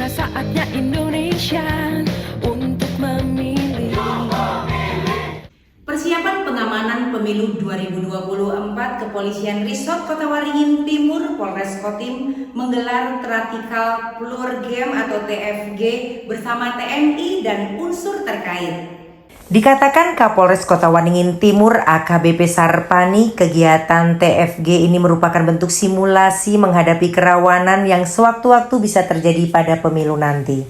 Sudah saatnya Indonesia untuk memilih. Persiapan pengamanan pemilu 2024, Kepolisian Resort Kota Waringin Timur Polres Kotim menggelar Tactical Floor Game atau TFG bersama TNI dan unsur terkait. Dikatakan Kapolres Kota Waringin Timur AKBP Sarpani, kegiatan TFG ini merupakan bentuk simulasi menghadapi kerawanan yang sewaktu-waktu bisa terjadi pada pemilu nanti.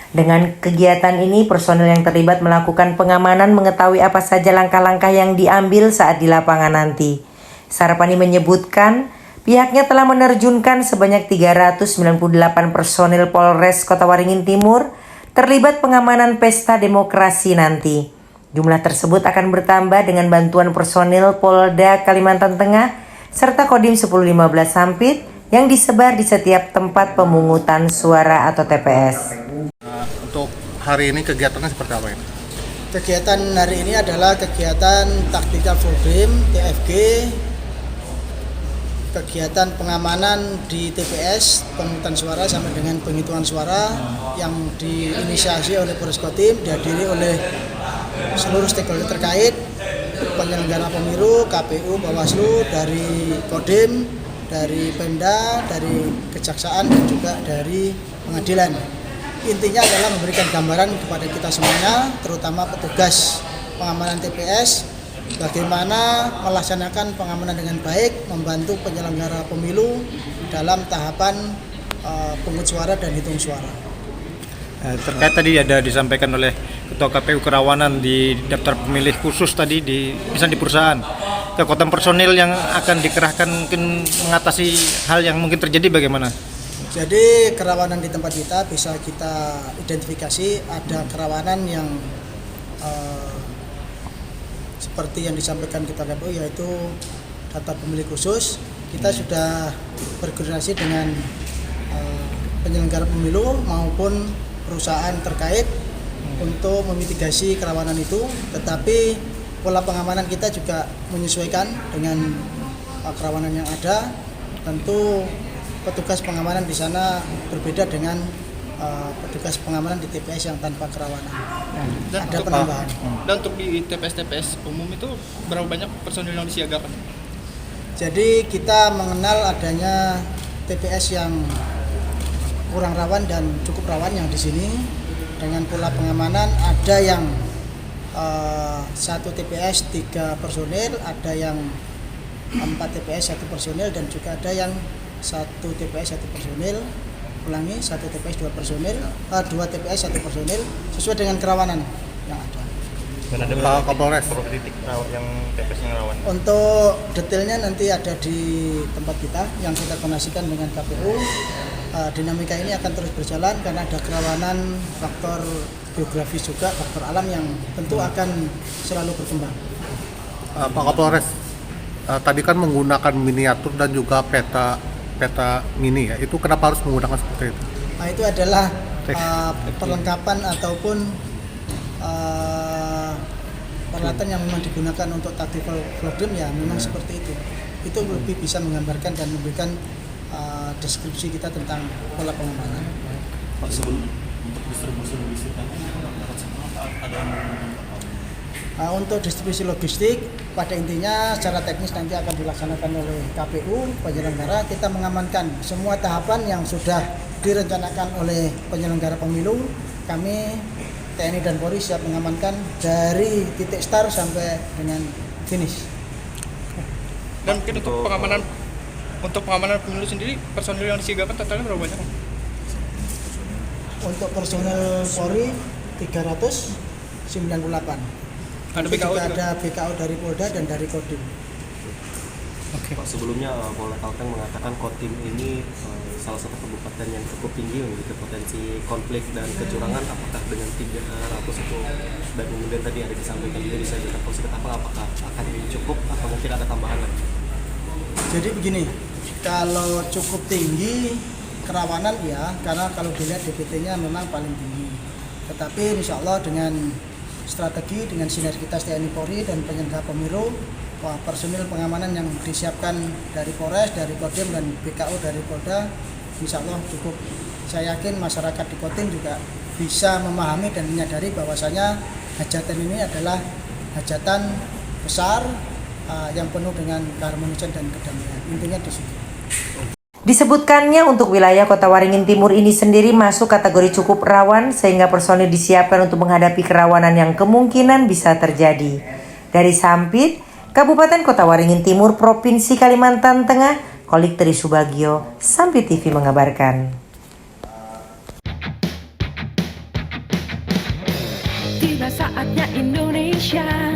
Dengan kegiatan ini, personel yang terlibat melakukan pengamanan mengetahui apa saja langkah-langkah yang diambil saat di lapangan nanti. Sarpani menyebutkan pihaknya telah menerjunkan sebanyak 398 personil Polres Kota Waringin Timur terlibat pengamanan pesta demokrasi nanti. Jumlah tersebut akan bertambah dengan bantuan personil Polda Kalimantan Tengah serta Kodim 1015 Sampit yang disebar di setiap tempat pemungutan suara atau TPS. Untuk hari ini kegiatannya seperti apa ini? Kegiatan hari ini adalah kegiatan Tactical Floor Game TFG, kegiatan pengamanan di TPS pemungutan suara sampai dengan penghitungan suara yang diinisiasi oleh Polres Kotim, dihadiri oleh seluruh stakeholder terkait, penyelenggara pemilu, KPU, Bawaslu, dari Kodim, dari Pemda, dari Kejaksaan dan juga dari pengadilan. Intinya adalah memberikan gambaran kepada kita semuanya, terutama petugas pengamanan TPS, bagaimana melaksanakan pengamanan dengan baik, membantu penyelenggara pemilu dalam tahapan pemungut suara dan hitung suara. Terkait tadi ada disampaikan oleh Ketua KPU kerawanan di daftar pemilih khusus tadi misalnya di perusahaan, kekuatan personil yang akan dikerahkan mungkin mengatasi hal yang mungkin terjadi bagaimana? Jadi kerawanan di tempat kita bisa kita identifikasi, ada kerawanan yang seperti yang disampaikan Ketua KPU yaitu daftar pemilih khusus. Kita sudah berkoordinasi dengan penyelenggara pemilu maupun perusahaan terkait untuk memitigasi kerawanan itu, tetapi pola pengamanan kita juga menyesuaikan dengan kerawanan yang ada. Tentu petugas pengamanan di sana berbeda dengan petugas pengamanan di TPS yang tanpa kerawanan. Dan ada penambahan. Dan untuk di TPS umum itu berapa banyak personil yang disiagakan? Jadi kita mengenal adanya TPS yang kurang rawan dan cukup rawan yang di sini. Dengan pola pengamanan ada yang satu TPS 3 personil, ada yang 4 TPS 1 personil, dan juga ada yang 1 TPS 1 personil, ulangi 1 TPS 2 personil, 2 TPS 1 personil sesuai dengan kerawanan yang ada. Dan ada Pak Kapolres titik yang TPS yang rawan. Untuk detailnya nanti ada di tempat kita yang kita koordinasikan dengan KPU. Dinamika ini akan terus berjalan karena ada kerawanan faktor geografis juga, faktor alam yang tentu akan selalu berkembang. Pak Kapolres, tadi kan menggunakan miniatur dan juga peta mini ya, itu kenapa harus menggunakan seperti itu? Nah, itu adalah perlengkapan ataupun peralatan yang memang digunakan untuk tactical floor game ya, memang seperti itu. Itu lebih bisa menggambarkan dan memberikan deskripsi kita tentang pola pengamanan. Pak, sebelum untuk distribusi logistik ada untuk distribusi logistik pada intinya secara teknis nanti akan dilaksanakan oleh KPU penyelenggara. Kita mengamankan semua tahapan yang sudah direncanakan oleh penyelenggara pemilu. Kami TNI dan Polri siap mengamankan dari titik start sampai dengan finish. Dan mungkin untuk pengamanan pemilu sendiri personil yang disiagakan totalnya berapa banyak? Untuk personel Polri 398. Ada BKO juga? Ada BKO dari Polda dan dari Kodim. Pak, sebelumnya Polda Kalteng mengatakan Kodim ini salah satu kabupaten yang cukup tinggi memiliki potensi konflik dan kecurangan. Apakah dengan 300 itu dan kemudian tadi ada disampaikan juga disiagakan polsek apakah akan cukup atau mungkin ada tambahan lagi? Jadi begini, kalau cukup tinggi kerawanan ya, karena kalau dilihat DPT-nya memang paling tinggi. Tetapi insya Allah dengan strategi, dengan sinergitas TNI Polri dan penyelenggara pemilu, personil pengamanan yang disiapkan dari Polres, dari Kodim dan BKO dari Polda, insya Allah cukup Saya yakin masyarakat di Kotim juga bisa memahami dan menyadari bahwasanya hajatan ini adalah hajatan besar yang penuh dengan keharmonisan dan kedamaian. Intinya di situ. Disebutkannya untuk wilayah Kota Waringin Timur ini sendiri masuk kategori cukup rawan sehingga personil disiapkan untuk menghadapi kerawanan yang kemungkinan bisa terjadi. Dari Sampit, Kabupaten Kota Waringin Timur, Provinsi Kalimantan Tengah, Kolik Tri Subagio, Sampit TV mengabarkan. Tiba saatnya Indonesia